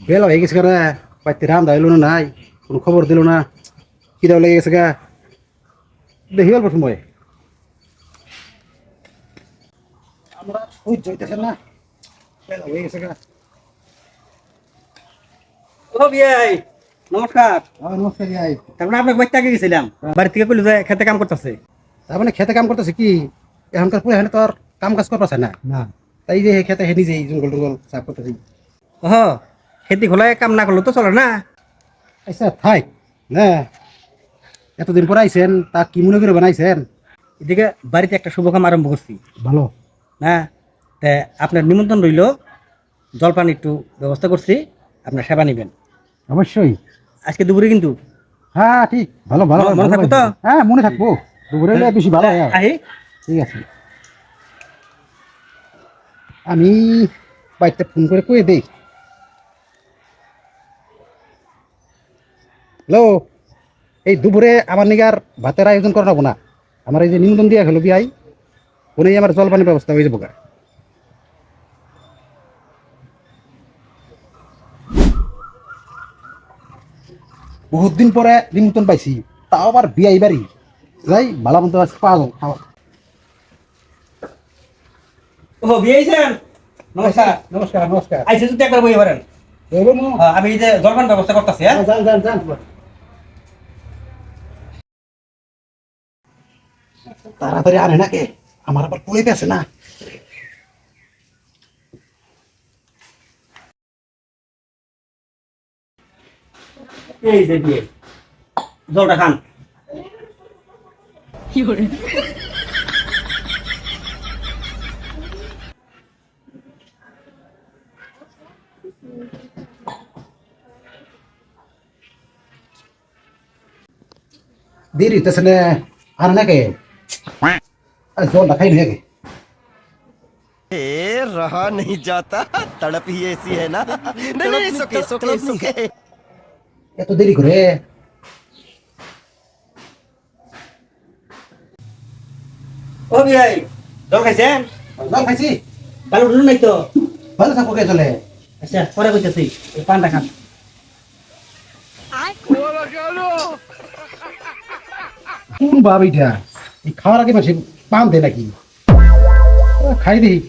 বেলা হয়ে গেছে রে, বাইতে রান্দা হইল না, নাই কোনো খবর দিল না, খিদা লেগে গেছে গা, দেখি অল্প সময় আমরা সহ্য হইতেছে না, বেলা হয়ে গেছে গা। ও বিয়াই নমস্কার। নমস্কার ভাই। তারপরে আপনাকে বাইতে আগে গেছিলাম, বাড়ি থেকে কইলো যে খেতে কাম করতেছে। তার মানে খেতে কাম করতেছে কি এখনকার পুরো এখানে তো আর কাম কাজ করতেছে না, না তাই যে খেতে হে নিজেই জঙ্গল টঙ্গল সাফ করতেছি। ও খেতে খোলায় কাম না করলে তো চলে না। আচ্ছা থাক না, এতদিন পর আইছেন তা কি মনে করে বানাইছেন? এদিকে বাড়িতে একটা শুভ কাম আরম্ভ করছি ভালো। না, তা আপনার নিমন্ত্রণ রইল, জলপান একটু ব্যবস্থা করছি, আপনার সেবা নেবেন অবশ্যই। আজকে দুপুরে কিন্তু। হ্যাঁ ঠিক, ভালো ভালো মনে ভালো, থাকবো তো? হ্যাঁ মনে থাকবো, দুপুরে হলে বেশি ভালো হয়। আহি ঠিক আছে, আমি বাড়িতে ফোন করে কয়ে দেই। হ্যালো, এই দুপুরে আমার নিগার ভাতের আয়োজন করা হবো না, আমার এই যে নিমন্ত্রণ দিয়া গেল বিয়াই, উনি আমার জলপানের ব্যবস্থা হয়ে যাবো গা। বহুত দিন পরে নিমন্ত্রণ পাইছি, তাও আবার বিয়াই বাড়ি, যাই ভালো মতো পাওয়া খাওয়া। ও বিয়েছেন? নমস্কার। নমস্কার নমস্কার। আইসে যদি একবার বই পারেন। আমি এই যে জলপান ব্যবস্থা করতেছি। হ্যাঁ যান যান যান, তাড়াতাড়ি আনে নাকি, আমার আবার পুলিতে আছে না। এই যে বিয়ে, জলটা খান। দেরি হইতেছে না, আর নাকি জলটা খাই নাকি। रहा नहीं जाता तड़प ही ऐसी है ना नहीं नहीं सुके सुके सुके এত দেরি করে? ও বিয়াই জল খাইছেন? জল খাইছি। কালো উঠুন নাই তো? ভালো থাকবো কে চলে। আচ্ছা পরে কইতেছি, এই পানটা খান। কোন বাবিটা এই খাওয়ার আগে মাসে পান দে নাকি? খাই দিই।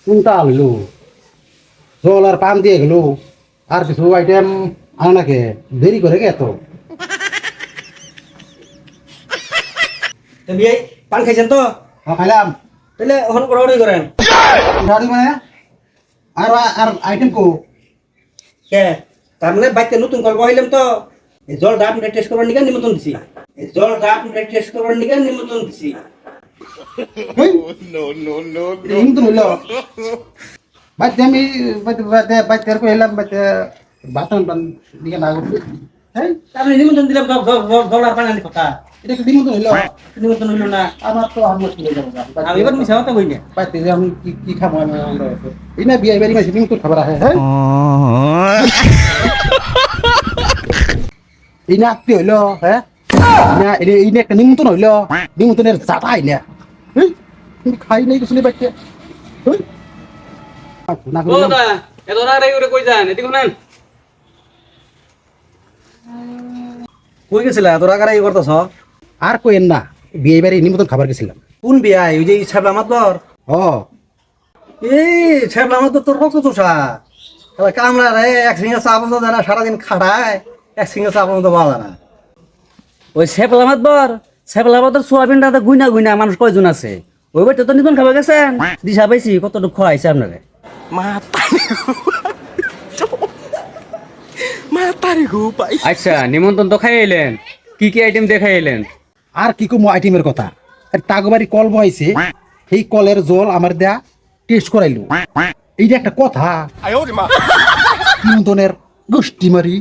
কোনটা আনলো? জল আর পান দিয়ে গেল, আর কিছু আইটেম আনা নাকি? দেরি করে গে এত? তো বিয়াই পান খাইছেন তো? খাইলাম। তাহলে ওখান করে করেন। গাড়ি মানে আর আর আইটেম কো? কে তার মানে বাইতে নতুন গল্প হইলাম তো, এই জলটা আপনি টেস্ট করবার নিকা নিমন্ত্রণ দিছি। এই জলটা আপনি টেস্ট করবার নিকা নিমন্ত্রণ দিছি। नो नो नो নিমন্ত্রণ হইল বাইতে, আমি বাইতে বাইতে বাইতে আর কইলাম বাইতে বাতন বান দিকে না করছি। হ্যাঁ আপনি নিমন্ত্রণ দিলাম, জল আর পানি আনি কথা। এটা কি নিমন্ত্রণ হইল? নিমন্ত্রণ হইল না, আমার তো আর মুশকিল হয়ে যাবো। আমি এবার মিশা কথা কই না। বাইতে যে আমি কি কি খাবো আমি আমরা এই না বিয়ে বাড়ি মাসে নিমন্ত্রণ খাবার আছে। হ্যাঁ এই না আত্মীয় হইল, হ্যাঁ না এই না একটা নিমন্ত্রণ হইল, নিমন্ত্রণের জাতা আইলা। তুমি খাই নাই কিছু বাইতে না ও দা এত রাগারাগি করে কই যান? এদিকে শুনেন। কই গেছিলা এত রাগারাগি করতেছ? আর কইেন না, বিয়ে বাড়ি নিমন্ত্রণ খাবার গেছিলাম। কোন বিয়াই? ওই যে ছাবলা মাতবর? ও এই ছাবলা মাতবর তোর রক্ত চোষা কামলা রে, এক সিঙ্গা চা পর্যন্ত দেয় না, সারাদিন খাটায়, এক সিঙ্গা চা পর্যন্ত পাওয়া যায় না। ওই ছেপলা মাতবর, ছেপলা মাতবর সোয়াবিনটা গুইনা গুইনা মানুষ কয়জন আছে? ওই বাড়িতে তো নিমন্ত্রণ খাবার গেছেন, দিশা পাইছি কতটুকু খাওয়াইছে আপনারে। আচ্ছা নিমন্ত্রণ তো খাই এলেন, কি কি আইটেম দেখাই এলেন? আর কি কম আইটেমের কথা, তাগবাড়ি কল বহাইছে, সেই কলের জল আমার দেয়া টেস্ট করাইলো। এইটা একটা কথা? নিমন্ত্রণের গোষ্ঠী মারি।